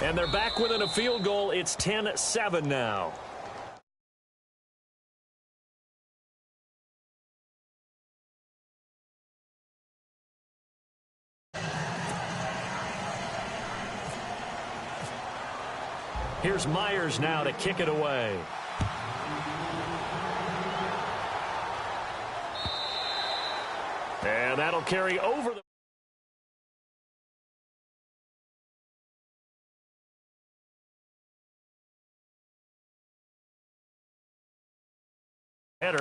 And they're back within a field goal. It's 10-7 now. Here's Myers now to kick it away. And that'll carry over the...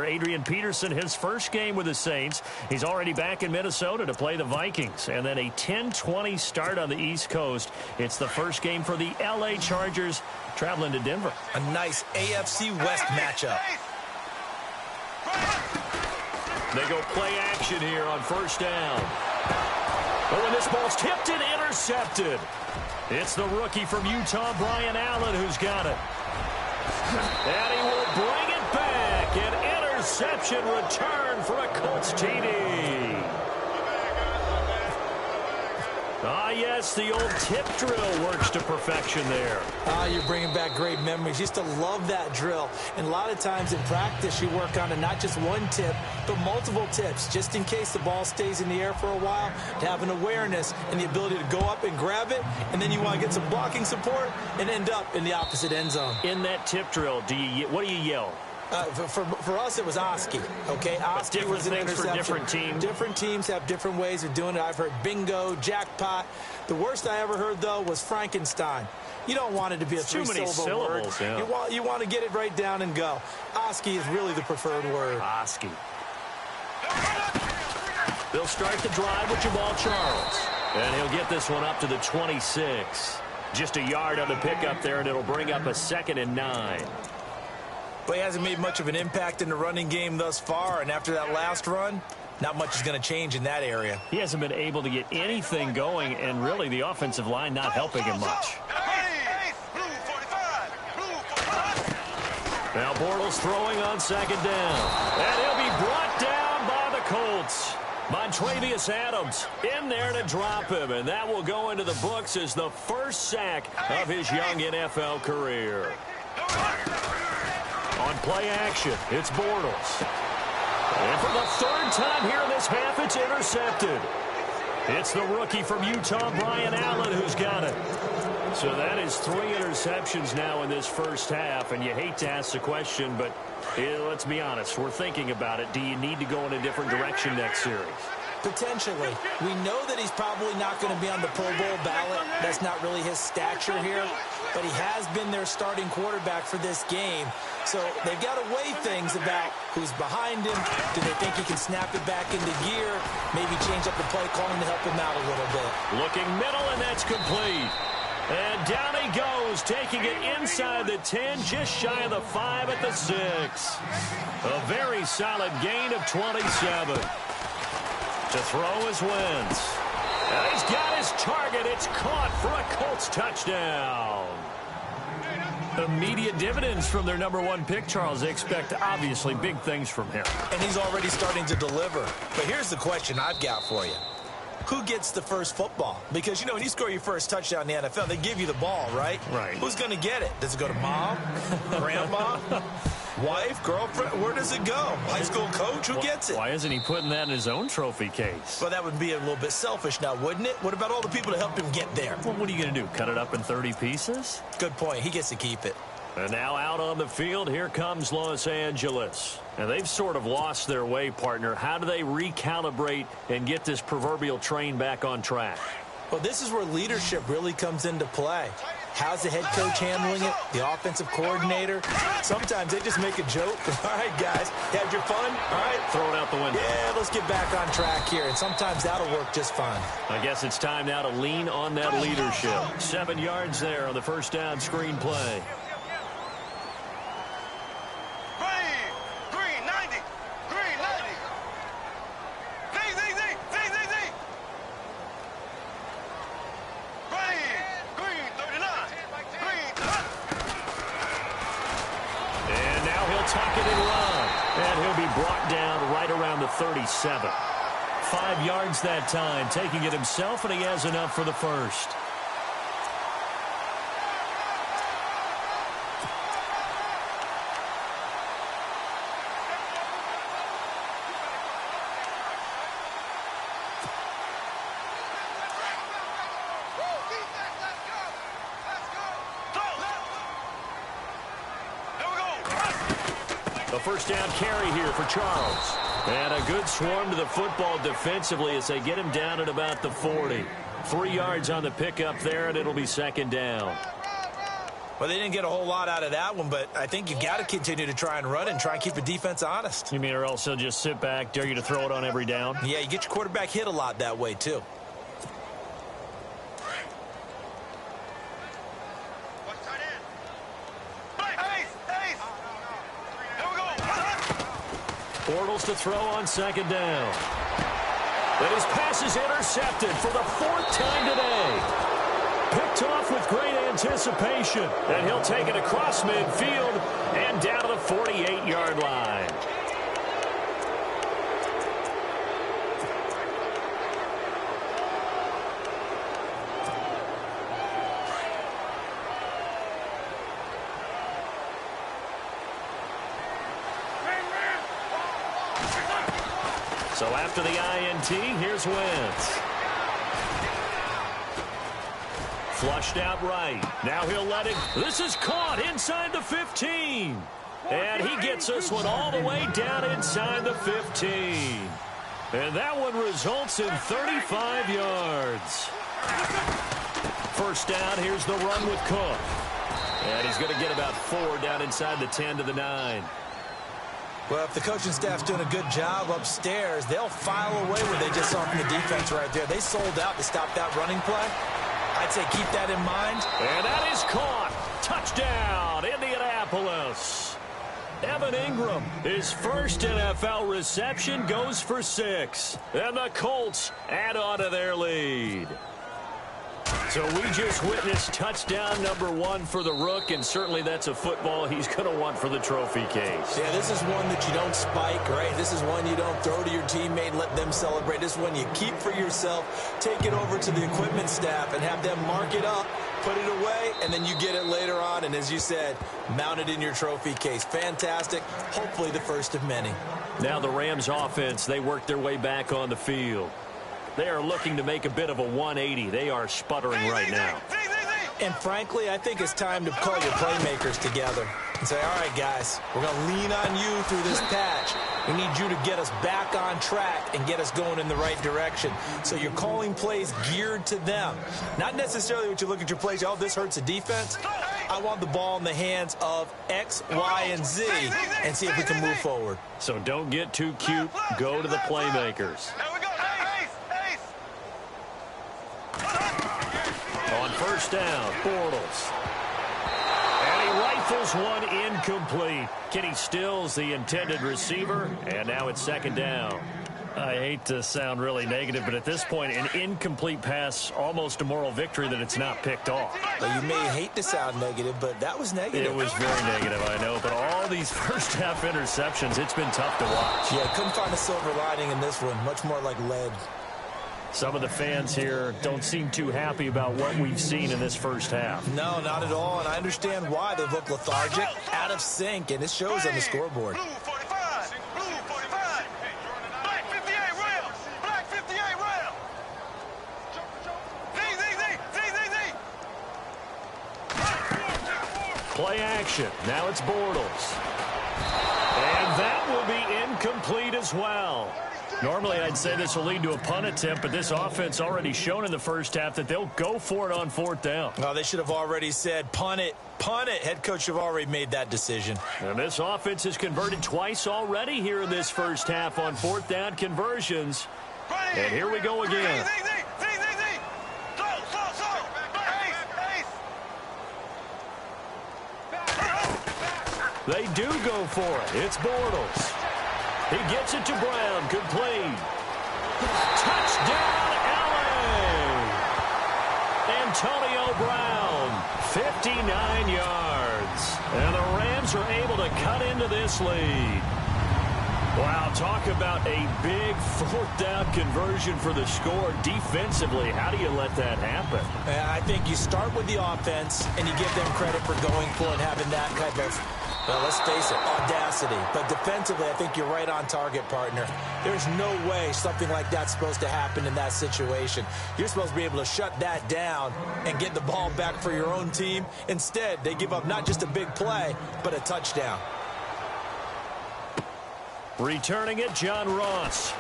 Adrian Peterson, his first game with the Saints. He's already back in Minnesota to play the Vikings. And then a 10-20 start on the East Coast. It's the first game for the L.A. Chargers traveling to Denver. A nice AFC West matchup. They go play action here on first down. Oh, and this ball's tipped and intercepted. It's the rookie from Utah, Brian Allen, who's got it. And he will bring it back. An interception return for a Colts TD. Ah, yes, the old tip drill works to perfection there. Ah, you're bringing back great memories. Used to love that drill. And a lot of times in practice, you work on not just one tip, but multiple tips, just in case the ball stays in the air for a while, to have an awareness and the ability to go up and grab it, and then you want to get some blocking support and end up in the opposite end zone. In that tip drill, what do you yell? For us, it was Oski, okay? Oski was an interception. For different teams. Different teams have different ways of doing it. I've heard bingo, jackpot. The worst I ever heard, though, was Frankenstein. You don't want it to be a three-syllable word. Yeah. You want to get it right down and go. Oski is really the preferred word. Oski. They'll start the drive with Jamal Charles. And he'll get this one up to the 26. Just a yard on the pickup there, and it'll bring up a 2nd and 9. But he hasn't made much of an impact in the running game thus far, and after that last run, not much is going to change in that area. He hasn't been able to get anything going, and really the offensive line not helping him much. Now Bortles throwing on 2nd down. And he'll be brought down by the Colts. Montravius Adams in there to drop him, and that will go into the books as the first sack of his young NFL career. On play action, it's Bortles. And for the 3rd time here in this half, it's intercepted. It's the rookie from Utah, Brian Allen, who's got it. So that is 3 interceptions now in this first half, and you hate to ask the question, but let's be honest, we're thinking about it. Do you need to go in a different direction next series? Potentially. We know that he's probably not going to be on the Pro Bowl ballot. That's not really his stature here. But he has been their starting quarterback for this game. So they've got to weigh things about who's behind him. Do they think he can snap it back into gear? Maybe change up the play calling to help him out a little bit. Looking middle, and that's complete. And down he goes, taking it inside the 10, just shy of the 5 at the 6. A very solid gain of 27. To throw is Wentz. And he's got his target. It's caught for a Colts touchdown. Immediate dividends from their #1 pick, Charles. They expect, obviously, big things from him. And he's already starting to deliver. But here's the question I've got for you. Who gets the first football? Because, you know, when you score your first touchdown in the NFL, they give you the ball, right? Right. Who's going to get it? Does it go to mom? Grandma? Wife? Girlfriend? Where does it go? High school coach? Who gets it? Why isn't he putting that in his own trophy case? Well, that would be a little bit selfish now, wouldn't it? What about all the people to help him get there? Well, what are you going to do, cut it up in 30 pieces? Good point. He gets to keep it. And now out on the field, here comes Los Angeles. And they've sort of lost their way, partner. How do they recalibrate and get this proverbial train back on track? Well, this is where leadership really comes into play. How's the head coach handling it? The offensive coordinator? Sometimes they just make a joke. All right, guys, you had your fun? All right. Throw it out the window. Yeah, let's get back on track here. And sometimes that'll work just fine. I guess it's time now to lean on that leadership. 7 yards there on the first down screen play. Tuck it and run. And he'll be brought down right around the 37. 5 yards that time, taking it himself, and he has enough for the first. first down carry here for Charles. And a good swarm to the football defensively as they get him down at about the 40. 3 yards on the pickup there, and it'll be second down. Well, they didn't get a whole lot out of that one, but I think you've got to continue to try and run and try and keep the defense honest. You mean or else they'll just sit back, dare you to throw it on every down? Yeah, you get your quarterback hit a lot that way, too. Bortles to throw on second down. But his pass is intercepted for the 4th time today. Picked off with great anticipation. And he'll take it across midfield and down to the 48-yard line. So after the INT, here's Wentz. Flushed out right. Now he'll let it. This is caught inside the 15. And he gets this one all the way down inside the 15. And that one results in 35 yards. First down, here's the run with Cook. And he's going to get about 4 down inside the 10 to the 9. Well, if the coaching staff's doing a good job upstairs, they'll file away what they just saw from the defense right there. They sold out to stop that running play. I'd say keep that in mind. And that is caught. Touchdown, Indianapolis. Evan Ingram, his first NFL reception, goes for 6. And the Colts add on to their lead. So we just witnessed touchdown number 1 for the Rook, and certainly that's a football he's going to want for the trophy case. Yeah, this is one that you don't spike, right? This is one you don't throw to your teammate and let them celebrate. This is one you keep for yourself, take it over to the equipment staff and have them mark it up, put it away, and then you get it later on, and as you said, mount it in your trophy case. Fantastic. Hopefully the first of many. Now the Rams offense, they work their way back on the field. They are looking to make a bit of a 180. They are sputtering right now. And frankly, I think it's time to call your playmakers together and say, all right, guys, we're going to lean on you through this patch. We need you to get us back on track and get us going in the right direction. So you're calling plays geared to them. Not necessarily what you look at your plays, oh, this hurts the defense. I want the ball in the hands of X, Y, and Z and see if we can move forward. So don't get too cute. Go to the playmakers. On first down, Bortles. And he rifles one incomplete. Kenny Stills, the intended receiver, and now it's second down. I hate to sound really negative, but at this point, an incomplete pass, almost a moral victory that it's not picked off. Well, you may hate to sound negative, but that was negative. It was very negative, I know, but all these first-half interceptions, it's been tough to watch. Yeah, couldn't find a silver lining in this one, much more like lead. Some of the fans here don't seem too happy about what we've seen in this first half. No, not at all, and I understand why. They look lethargic, out of sync, and it shows on the scoreboard. Blue 45, blue 45, black 58 rail, black 58 rail. Play action. Now it's Bortles. And that will be incomplete as well. Normally, I'd say this will lead to a punt attempt, but this offense already shown in the first half that they'll go for it on 4th down. Well, they should have already said, punt it, punt it. Head coach should have already made that decision. And this offense has converted twice already here in this first half on 4th down conversions. And here we go again. They do go for it. It's Bortles. He gets it to Brown, complete. Touchdown, LA! Antonio Brown, 59 yards. And the Rams are able to cut into this lead. Wow, talk about a big 4th down conversion for the score. Defensively, how do you let that happen? I think you start with the offense, and you give them credit for going for it and having that type of, well, let's face it, audacity. But defensively, I think you're right on target, partner. There's no way something like that's supposed to happen in that situation. You're supposed to be able to shut that down and get the ball back for your own team. Instead, they give up not just a big play, but a touchdown. Returning it, John Ross.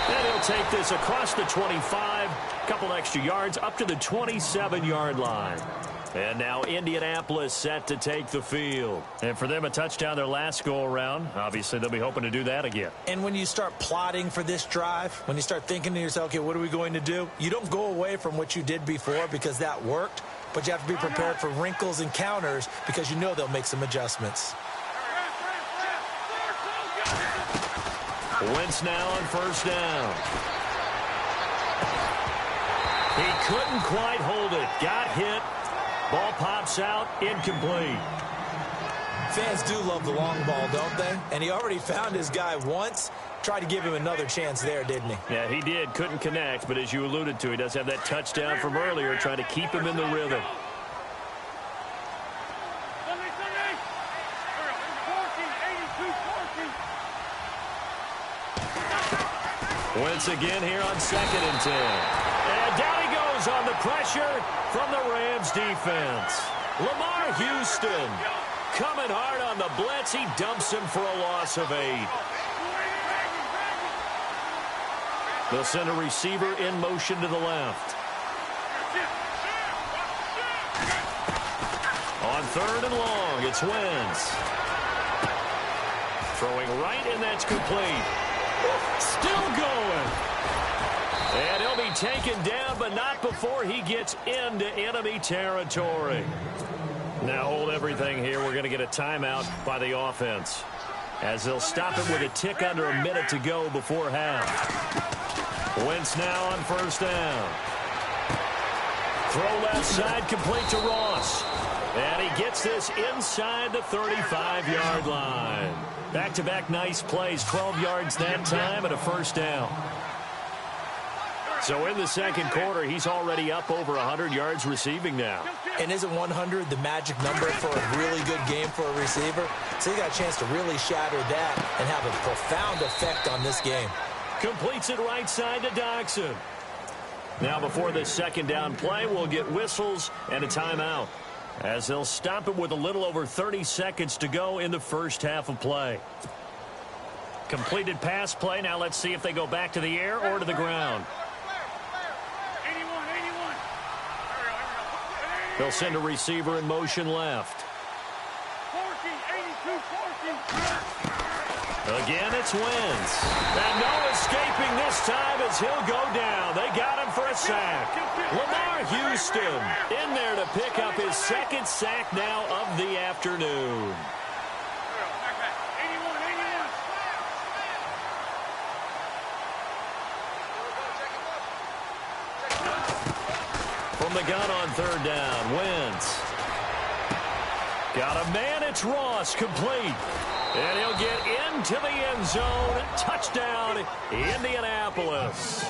And he'll take this across the 25, a couple extra yards, up to the 27-yard line. And now Indianapolis set to take the field. And for them, a touchdown their last go-around. Obviously, they'll be hoping to do that again. And when you start plotting for this drive, when you start thinking to yourself, okay, what are we going to do? You don't go away from what you did before because that worked, but you have to be prepared for wrinkles and counters because you know they'll make some adjustments. Wentz now on first down. He couldn't quite hold it. Got hit. Ball pops out, incomplete. Fans do love the long ball, don't they? And he already found his guy once. Tried to give him another chance there, didn't he? Yeah, he did. Couldn't connect, but as you alluded to, he does have that touchdown from earlier, trying to keep him in the rhythm. Wentz again here on 2nd and 10. And down he goes on the pressure from the Rams defense. Lamar Houston coming hard on the blitz. He dumps him for a loss of 8. They'll send a receiver in motion to the left. On 3rd and long, it's Wentz. Throwing right, and that's complete. Still going. And he'll be taken down, but not before he gets into enemy territory. Now hold everything here. We're going to get a timeout by the offense, as they'll stop it with a tick under a minute to go before half. Wentz now on first down. Throw left side, complete to Ross. And he gets this inside the 35-yard line. Back-to-back nice plays, 12 yards that time and a first down. So in the second quarter, he's already up over 100 yards receiving now. And isn't 100 the magic number for a really good game for a receiver? So he got a chance to really shatter that and have a profound effect on this game. Completes it right side to Doxson. Now before this second down play, we'll get whistles and a timeout, as they'll stop it with a little over 30 seconds to go in the first half of play. Completed pass play. Now let's see if they go back to the air or to the ground. They'll send a receiver in motion left. Again, it's Wentz. And no escaping this time as he'll go down. They got him for a sack. Lamar Houston in there to pick up his second sack now of the afternoon. From the gun on third down, Wentz. Got a man, it's Ross, complete. And he'll get into the end zone. Touchdown, Indianapolis.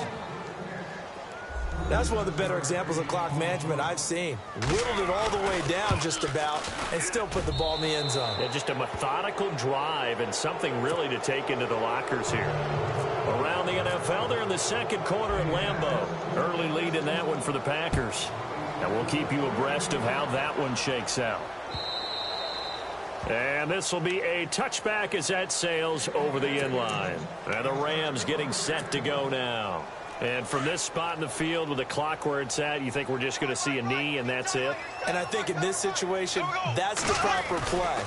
That's one of the better examples of clock management I've seen. Whittled it all the way down just about and still put the ball in the end zone. Yeah, just a methodical drive and something really to take into the lockers here. Around the NFL, they're in the second quarter at Lambeau. Early lead in that one for the Packers. And we'll keep you abreast of how that one shakes out. And this will be a touchback as that sails over the end line. And the Rams getting set to go now. And from this spot in the field with the clock where it's at, you think we're just going to see a knee and that's it? And I think in this situation, that's the proper play.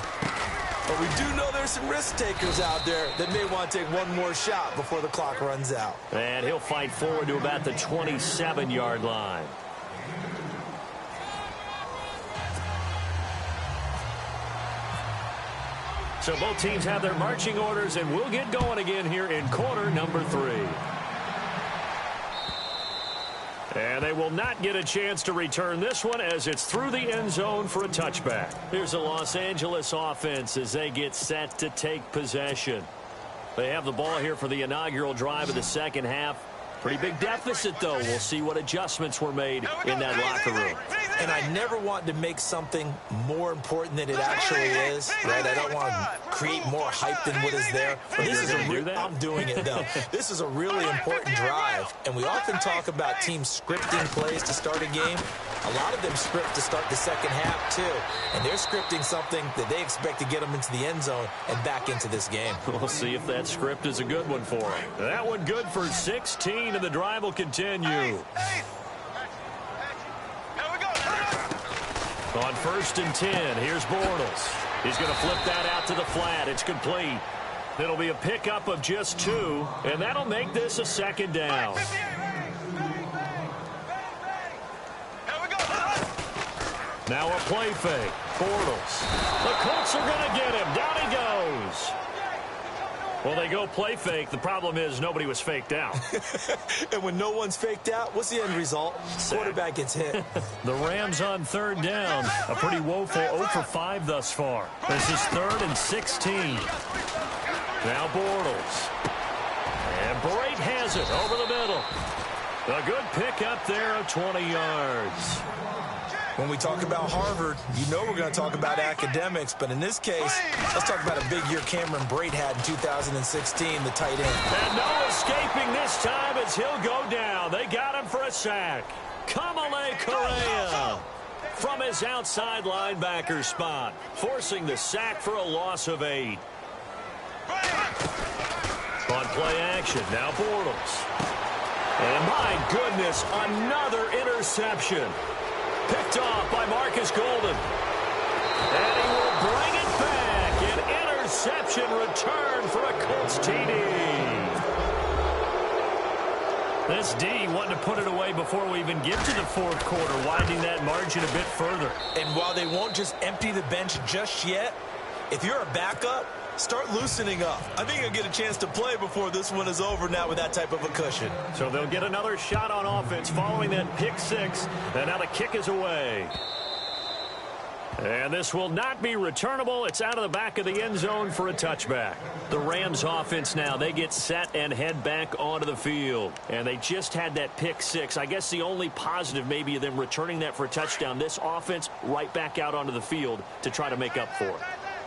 But we do know there's some risk takers out there that may want to take one more shot before the clock runs out. And he'll fight forward to about the 27-yard line. So both teams have their marching orders, and we'll get going again here in quarter number 3. And they will not get a chance to return this one as it's through the end zone for a touchback. Here's the Los Angeles offense as they get set to take possession. They have the ball here for the inaugural drive of the second half. Pretty big deficit, though. We'll see what adjustments were made in that locker room. And I never want to make something more important than it actually is, right? I don't want to create more hype than what is there. But this is I'm doing it, though. This is a really important drive. And we often talk about teams scripting plays to start a game. A lot of them script to start the second half, too. And they're scripting something that they expect to get them into the end zone and back into this game. We'll see if that script is a good one for them. That one good for 16, and the drive will continue. On 1st and 10, here's Bortles. He's going to flip that out to the flat. It's complete. It'll be a pickup of just 2, and that'll make this a second down. Now a play fake. Bortles. The Colts are going to get him. Down he goes. Well, they go play fake. The problem is nobody was faked out. And when no one's faked out, what's the end result? Quarterback gets hit. The Rams on 3rd down. A pretty woeful 0 for 5 thus far. This is 3rd and 16. Now Bortles. And Brate has it over the middle. A good pickup there of 20 yards. When we talk about Harvard, you know we're going to talk about academics, but in this case, let's talk about a big year Cameron Brate had in 2016, the tight end. And no escaping this time as he'll go down. They got him for a sack. Kamale Correa from his outside linebacker spot, forcing the sack for a loss of 8. On play action, now Bortles. And my goodness, another interception. Picked off by Marcus Golden. And he will bring it back. An interception return for a Colts TD. This D wanting to put it away before we even get to the 4th quarter, widening that margin a bit further. And while they won't just empty the bench just yet, if you're a backup, start loosening up. I think you'll get a chance to play before this one is over now with that type of a cushion. So they'll get another shot on offense following that pick 6. And now the kick is away. And this will not be returnable. It's out of the back of the end zone for a touchback. The Rams offense now, they get set and head back onto the field. And they just had that pick 6. I guess the only positive maybe of them returning that for a touchdown. This offense right back out onto the field to try to make up for it.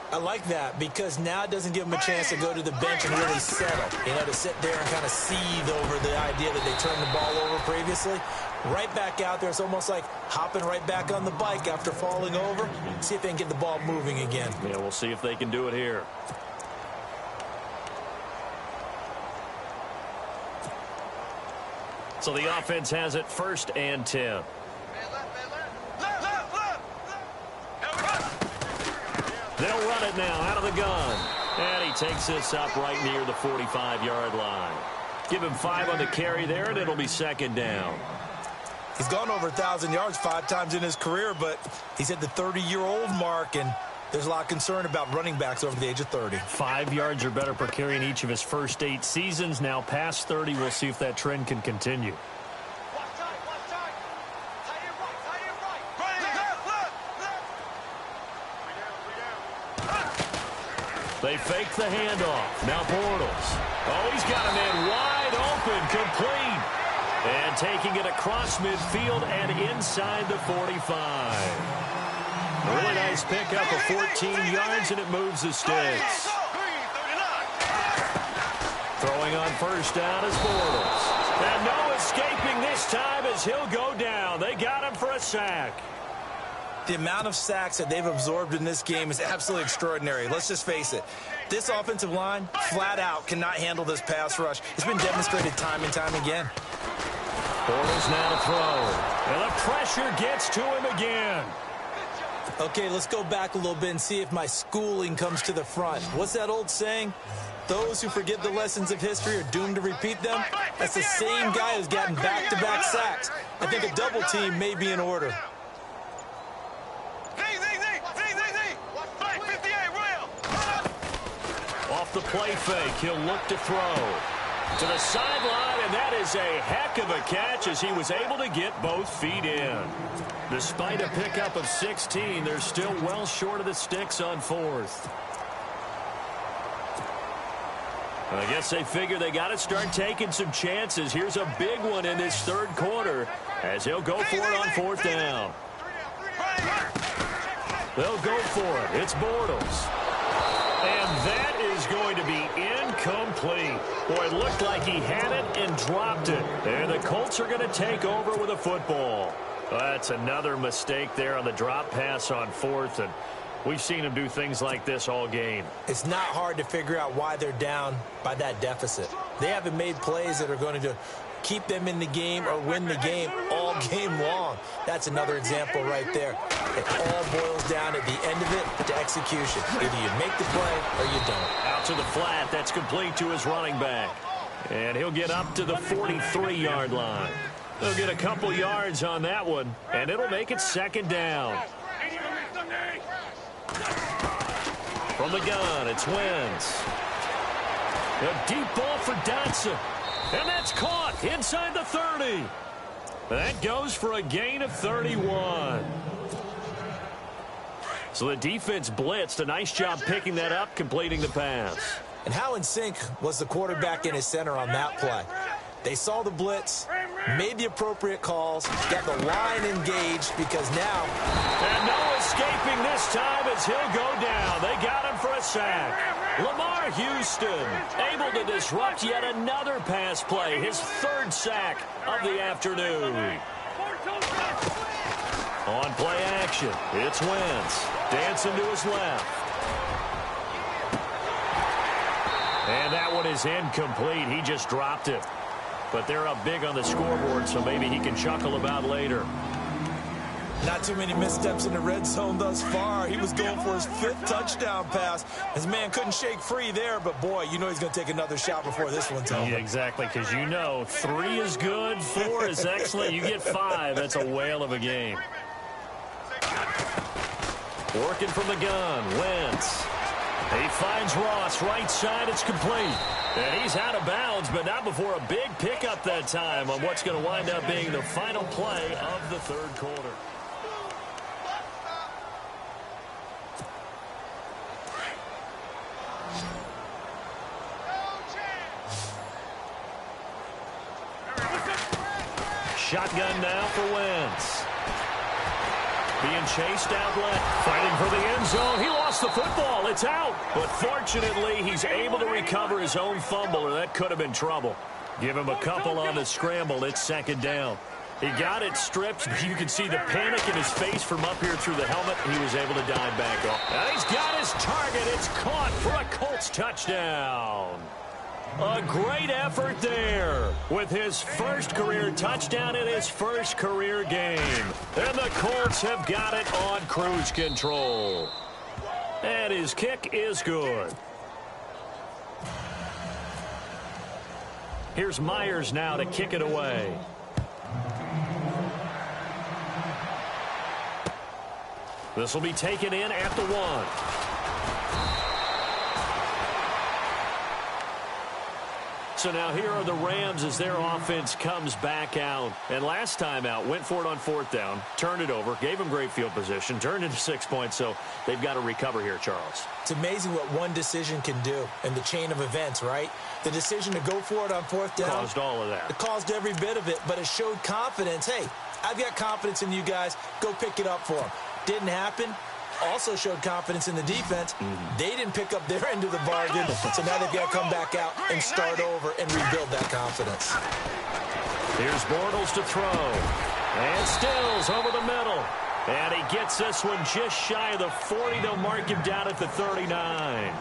I like that because now it doesn't give them a chance to go to the bench and really settle. You know, to sit there and kind of seethe over the idea that they turned the ball over previously. Right back out there. It's almost like hopping right back on the bike after falling over. See if they can get the ball moving again. Yeah, we'll see if they can do it here. So the offense has it 1st and 10. They'll run it now out of the gun. And he takes this up right near the 45-yard line. Give him 5 on the carry there, and it'll be 2nd down. He's gone over 1,000 yards 5 times in his career, but he's at the 30-year-old mark, and there's a lot of concern about running backs over the age of 30. 5 yards or better per carry in each of his first 8 seasons. Now past 30, we'll see if that trend can continue. They fake the handoff. Now Bortles. Oh, he's got a man wide open, complete. And taking it across midfield and inside the 45. A really nice pickup of 14 yards, and it moves the sticks. Throwing on 1st down is Bortles. And no escaping this time as he'll go down. They got him for a sack. The amount of sacks that they've absorbed in this game is absolutely extraordinary. Let's just face it. This offensive line, flat out, cannot handle this pass rush. It's been demonstrated time and time again. Bortles now to throw. And the pressure gets to him again. Okay, let's go back a little bit and see if my schooling comes to the front. What's that old saying? Those who forget the lessons of history are doomed to repeat them. That's the same guy who's gotten back-to-back sacks. I think a double team may be in order. Off the play fake, he'll look to throw. To the sideline, and that is a heck of a catch as he was able to get both feet in. Despite a pickup of 16, they're still well short of the sticks on 4th. I guess they figure they got to start taking some chances. Here's a big one in this 3rd quarter as he'll go for it on 4th down. They'll go for it. It's Bortles. And that is going to be incomplete. Boy, it looked like he had it and dropped it. And the Colts are going to take over with a football. That's another mistake there on the drop pass on fourth, and we've seen him do things like this all game. It's not hard to figure out why they're down by that deficit. They haven't made plays that are going to keep them in the game or win the game all game long. That's another example right there. It all boils down at the end of it to execution. Either you make the play or you don't. Out to the flat. That's complete to his running back. And he'll get up to the 43-yard line. They'll get a couple yards on that one, and it'll make it second down. From the gun, it's Wentz. A deep ball for Dotson. And that's caught inside the 30. That goes for a gain of 31. So the defense blitzed. A nice job picking that up, completing the pass. And how in sync was the quarterback in his center on that play? They saw the blitz, made the appropriate calls, got the line engaged because now... And no escaping this time as he'll go down. They got him for a sack. Lamar Houston able to disrupt yet another pass play. His third sack of the afternoon. On play action, it's Wentz. Dancing to his left. And that one is incomplete. He just dropped it. But they're up big on the scoreboard, so maybe he can chuckle about later. Not too many missteps in the red zone thus far. He was going for his 5th touchdown pass. His man couldn't shake free there, but boy, you know he's going to take another shot before this one's over. Yeah, exactly, because you know 3 is good, 4 is excellent. You get 5, that's a whale of a game. Working from the gun, Wentz. He finds Ross, right side, it's complete. And he's out of bounds, but not before a big pickup that time on what's going to wind up being the final play of the third quarter. Shotgun now for Wentz. Being chased out left. Fighting for the end zone. He lost the football. It's out. But fortunately, he's able to recover his own fumble, or that could have been trouble. Give him a couple on the scramble. It's second down. He got it stripped. You can see the panic in his face from up here through the helmet. He was able to dive back off. And he's got his target. It's caught for a Colts touchdown. A great effort there with his first career touchdown in his first career game. And the Colts have got it on cruise control. And his kick is good. Here's Myers now to kick it away. This will be taken in at the 1. So now here are the Rams as their offense comes back out. And last time out, went for it on 4th down, turned it over, gave them great field position, turned into 6 points, so they've got to recover here, Charles. It's amazing what one decision can do in the chain of events, right? The decision to go for it on 4th down. Caused all of that. It caused every bit of it, but it showed confidence. Hey, I've got confidence in you guys. Go pick it up for them. Didn't happen. Also showed confidence in the defense. They didn't pick up their end of the bargain, so now they've got to come back out and start over and rebuild that confidence. Here's Bortles to throw. And Stills over the middle. And he gets this one just shy of the 40. They'll mark him down at the 39.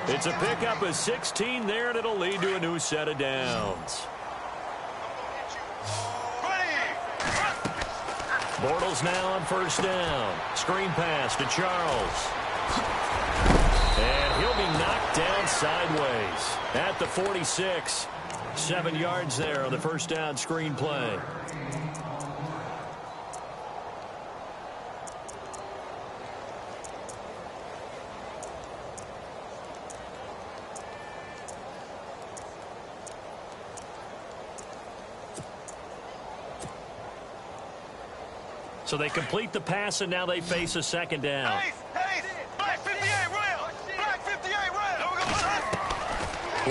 It's a pickup of 16 there, and it'll lead to a new set of downs. Bortles now on 1st down. Screen pass to Charles. And he'll be knocked down sideways at the 46. 7 yards there on the 1st down screen play. So they complete the pass, and now they face a second down. Black 58 rail. Black 58 rail.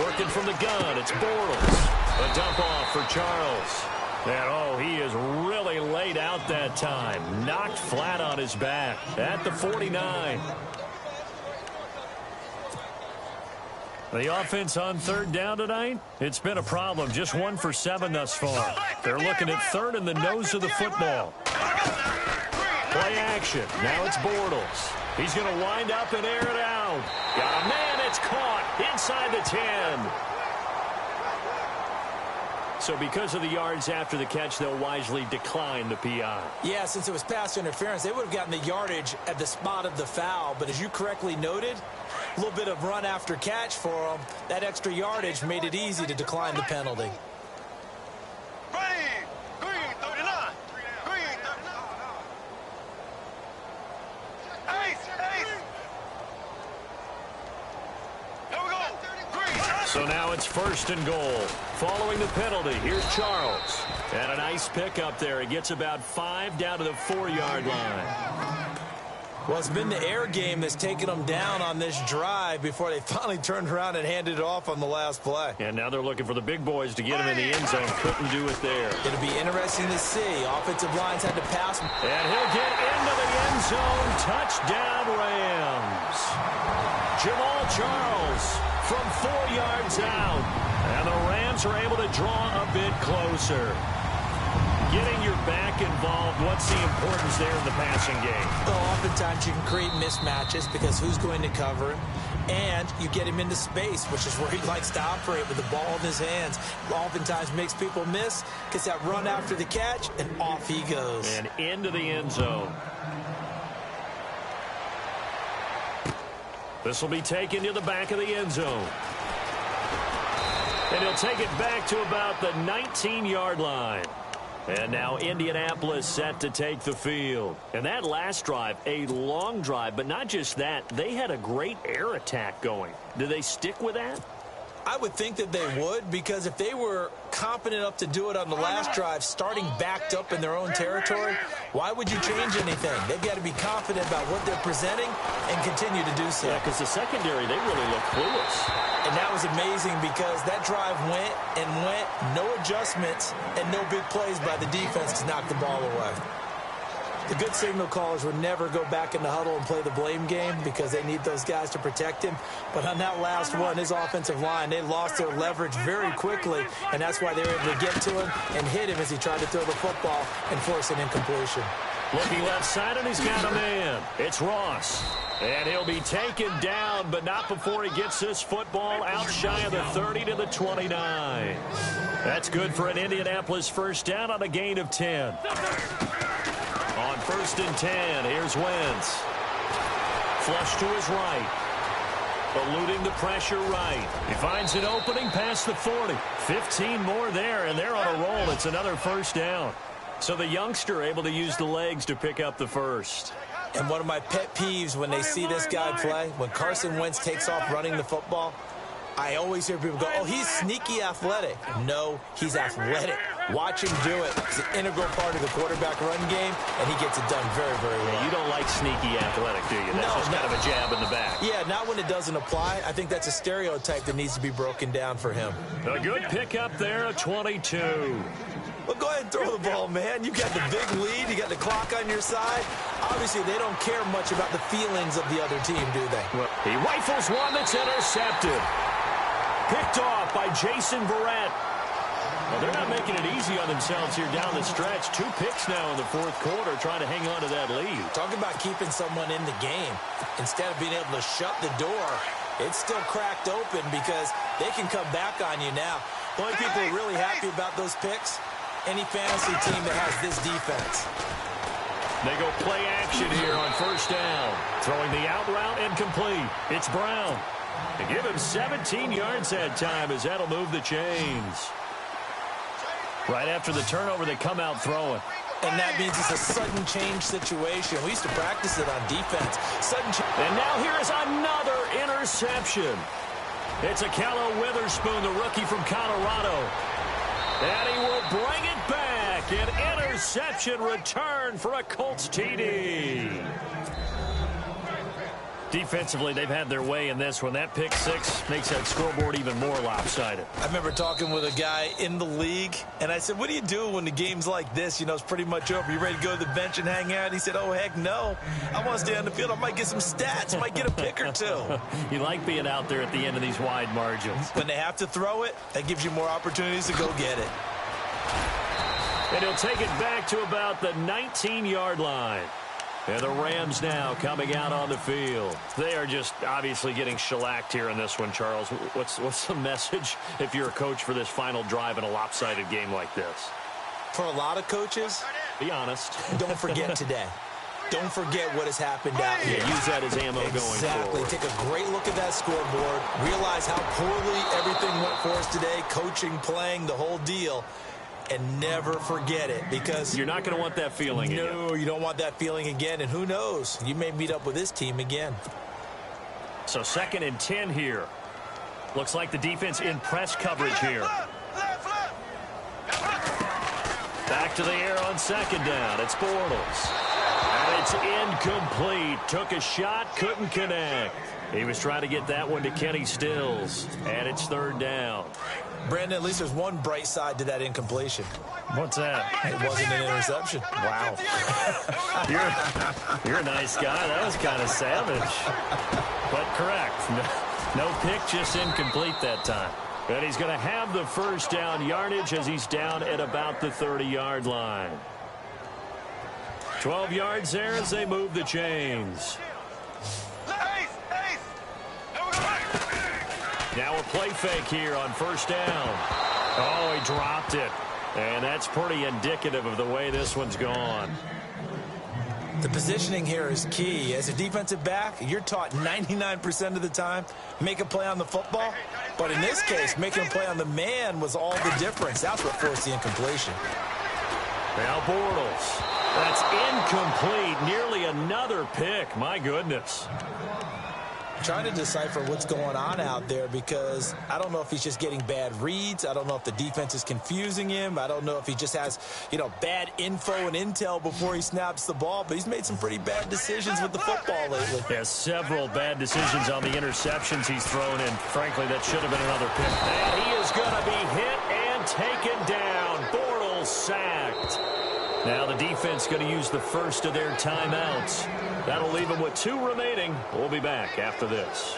Working from the gun, it's Bortles. A dump off for Charles. And, he is really laid out that time. Knocked flat on his back at the 49. The offense on third down tonight, it's been a problem. Just 1 for 7 thus far. They're looking at third in the nose of the football. Play action. Now it's Bortles. He's going to wind up and air it out. Got a man. It's caught inside the 10. So because of the yards after the catch, they'll wisely decline the PI. Yeah, since it was pass interference, they would have gotten the yardage at the spot of the foul. But as you correctly noted, a little bit of run after catch for them. That extra yardage made it easy to decline the penalty. Green 39. Green 39. Ace. Here we go. Green. So now it's first and goal. Following the penalty, here's Charles. And a nice pick up there. He gets about 5 down to the 4-yard line. Well, it's been the air game that's taken them down on this drive before they finally turned around and handed it off on the last play. And now they're looking for the big boys to get him in the end zone. Couldn't do it there. It'll be interesting to see. Offensive lines had to pass. And he'll get into the end zone. Touchdown, Rams. Jamal Charles from 4 yards out. And the Rams are able to draw a bit closer. Getting your back involved, what's the importance there in the passing game? Well, oftentimes you can create mismatches because who's going to cover him? And you get him into space, which is where he likes to operate with the ball in his hands. Oftentimes makes people miss, gets that run after the catch, and off he goes. And into the end zone. This will be taken to the back of the end zone. And he'll take it back to about the 19-yard line. And now Indianapolis set to take the field. And that last drive, a long drive, but not just that. They had a great air attack going. Do they stick with that? I would think that they would, because if they were competent enough to do it on the last drive, starting backed up in their own territory, why would you change anything? They've got to be confident about what they're presenting and continue to do so. Yeah, because the secondary, they really look clueless. And that was amazing because that drive went and went, no adjustments, and no big plays by the defense to knock the ball away. The good signal callers would never go back in the huddle and play the blame game because they need those guys to protect him. But on that last one, his offensive line, they lost their leverage very quickly, and that's why they were able to get to him and hit him as he tried to throw the football and force an incompletion. Looking left side, and he's got a man. It's Ross. And he'll be taken down, but not before he gets this football out shy of the 30 to the 29. That's good for an Indianapolis first down on a gain of 10. On 1st and 10, here's Wentz. Flush to his right. Eluding the pressure right. He finds an opening past the 40. 15 more there, and they're on a roll. It's another first down. So the youngster able to use the legs to pick up the first. And one of my pet peeves when they see this guy play, when Carson Wentz takes off running the football, I always hear people go, oh, he's sneaky athletic. No, he's athletic. Watch him do it. It's an integral part of the quarterback run game, and he gets it done very, very well. Yeah, you don't like sneaky athletic, do you? That's just kind of a jab in the back. Yeah, not when it doesn't apply. I think that's a stereotype that needs to be broken down for him. A good pickup there, a 22. Well, go ahead and throw the ball, man. You got the big lead. You got the clock on your side. Obviously, they don't care much about the feelings of the other team, do they? Well, he rifles one that's intercepted. Picked off by Jason Verrett. Well, they're not making it easy on themselves here down the stretch. 2 picks now in the 4th quarter, trying to hang on to that lead. Talk about keeping someone in the game. Instead of being able to shut the door, it's still cracked open because they can come back on you now. The only people who are really happy about those picks, any fantasy team that has this defense. They go play action here on 1st down. Throwing the out route incomplete. It's Brown. They give him 17 yards that time as that'll move the chains. Right after the turnover, they come out throwing. And that means it's a sudden change situation. We used to practice it on defense. Sudden change. And now here is another interception. It's Akello Witherspoon, the rookie from Colorado. And he will bring it back. An interception return for a Colts TD. Defensively, they've had their way in this one. That pick six makes that scoreboard even more lopsided. I remember talking with a guy in the league, and I said, what do you do when the game's like this? You know, it's pretty much over. You ready to go to the bench and hang out? He said, oh, heck no. I want to stay on the field. I might get some stats. Might get a pick or two. You like being out there at the end of these wide margins. When they have to throw it, that gives you more opportunities to go get it. And he'll take it back to about the 19-yard line. And the Rams now coming out on the field. They are just obviously getting shellacked here in this one, Charles. What's the message if you're a coach for this final drive in a lopsided game like this? For a lot of coaches, be honest. Don't forget today. Don't forget what has happened out here. Use that as ammo going forward. Take a great look at that scoreboard. Realize how poorly everything went for us today. Coaching, playing, the whole deal. And never forget it, because you're not going to want that feeling again. No, you don't want that feeling again. And who knows? You may meet up with this team again. So 2nd and 10 here. Looks like the defense in press coverage here. Back to the air on 2nd down. It's Bortles. And it's incomplete. Took a shot, couldn't connect. He was trying to get that one to Kenny Stills. And it's 3rd down. Brandon, at least there's one bright side to that incompletion. What's that? It wasn't an interception. Wow. You're a nice guy. That was kind of savage. But correct. No pick, just incomplete that time. And he's going to have the 1st down yardage as he's down at about the 30-yard line. 12 yards there as they move the chains. Now a play fake here on 1st down. Oh, he dropped it. And that's pretty indicative of the way this one's gone. The positioning here is key. As a defensive back, you're taught 99% of the time, make a play on the football. But in this case, making a play on the man was all the difference. That's what forced the incompletion. Now Bortles. That's incomplete. Nearly another pick. My goodness. Trying to decipher what's going on out there, because I don't know if he's just getting bad reads. I don't know if the defense is confusing him. I don't know if he just has, bad info and intel before he snaps the ball. But he's made some pretty bad decisions with the football lately. Yeah, several bad decisions on the interceptions he's thrown in. Frankly, that should have been another pick. And he is going to be hit and taken down. Bortles sacked. Now the defense going to use the first of their timeouts. That'll leave them with 2 remaining. We'll be back after this.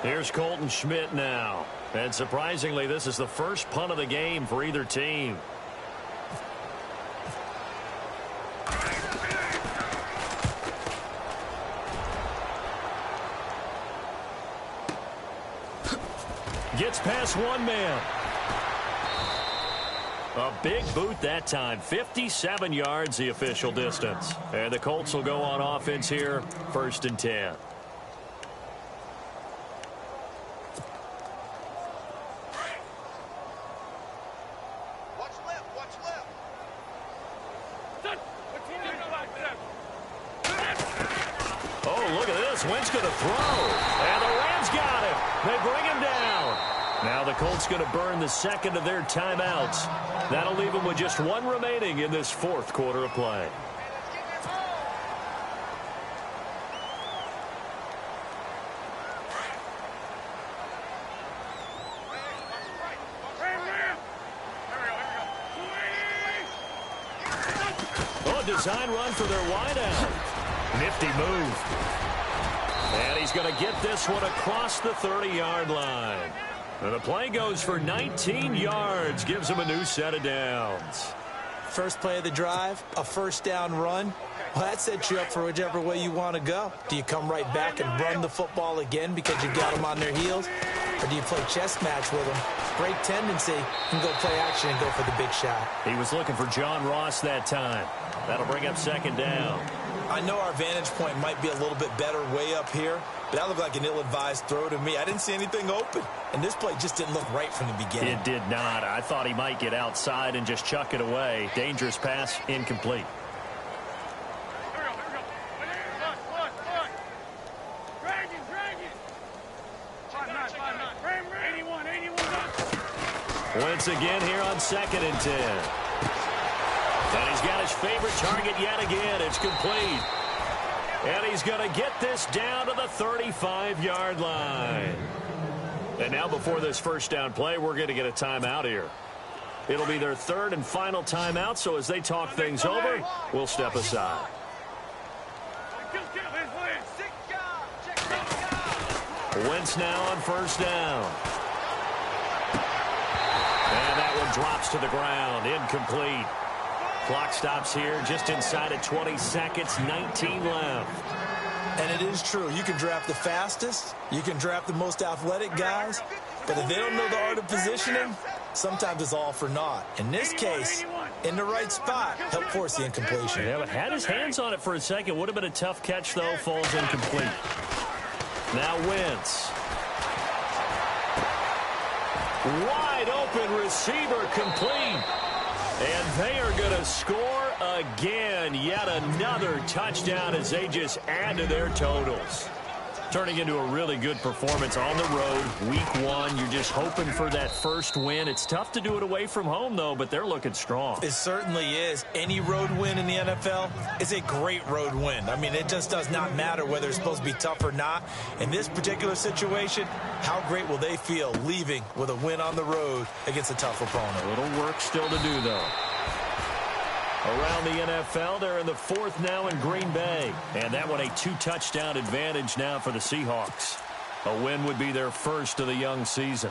Here's Colton Schmidt now. And surprisingly, this is the first punt of the game for either team. Gets past one man. A big boot that time. 57 yards the official distance. And the Colts will go on offense here. 1st and 10. Watch left, watch left. Oh, look at this. Wentz going to throw. And the Rams got it. They bring him down. Now the Colts going to burn the 2nd of their timeouts. That'll leave them with just 1 remaining in this 4th quarter of play. Oh, design run for their wideout. Nifty move. And he's going to get this one across the 30-yard line. And the play goes for 19 yards, gives him a new set of downs. First play of the drive, a 1st down run. Well, that sets you up for whichever way you want to go. Do you come right back and run the football again because you got them on their heels? Or do you play chess match with them? Great tendency. And go play action and go for the big shot. He was looking for John Ross that time. That'll bring up 2nd down. I know our vantage point might be a little bit better way up here, but that looked like an ill-advised throw to me. I didn't see anything open, and this play just didn't look right from the beginning. It did not. I thought he might get outside and just chuck it away. Dangerous pass, incomplete. Once again here on 2nd and 10. And he's got his favorite target yet again. It's complete. And he's going to get this down to the 35-yard line. And now before this first down play, we're going to get a timeout here. It'll be their third and final timeout, so as they talk things over, we'll step aside. Wentz now on first down. And that one drops to the ground, incomplete. Clock stops here just inside of 20 seconds, 19 left. And it is true. You can draft the fastest. You can draft the most athletic guys. But if they don't know the art of positioning, sometimes it's all for naught. In this case, in the right spot, helped force the incompletion. Yeah, but had his hands on it for a second. Would have been a tough catch, though. Falls incomplete. Now Wentz. Wide open receiver complete. And they are going to score again. Yet another touchdown as they just add to their totals. Turning into a really good performance on the road. Week 1, you're just hoping for that first win. It's tough to do it away from home, though, but they're looking strong. It certainly is. Any road win in the NFL is a great road win. I mean, it just does not matter whether it's supposed to be tough or not. In this particular situation, how great will they feel leaving with a win on the road against a tough opponent? A little work still to do, though. Around the NFL, they're in the fourth now in Green Bay. And that one a 2-touchdown advantage now for the Seahawks. A win would be their first of the young season.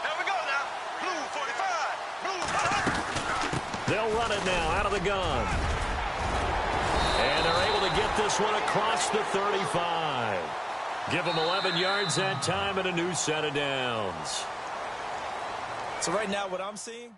Here we go now. Blue 45. Blue. They'll run it now out of the gun. And they're able to get this one across the 35. Give them 11 yards that time and a new set of downs. So right now what I'm seeing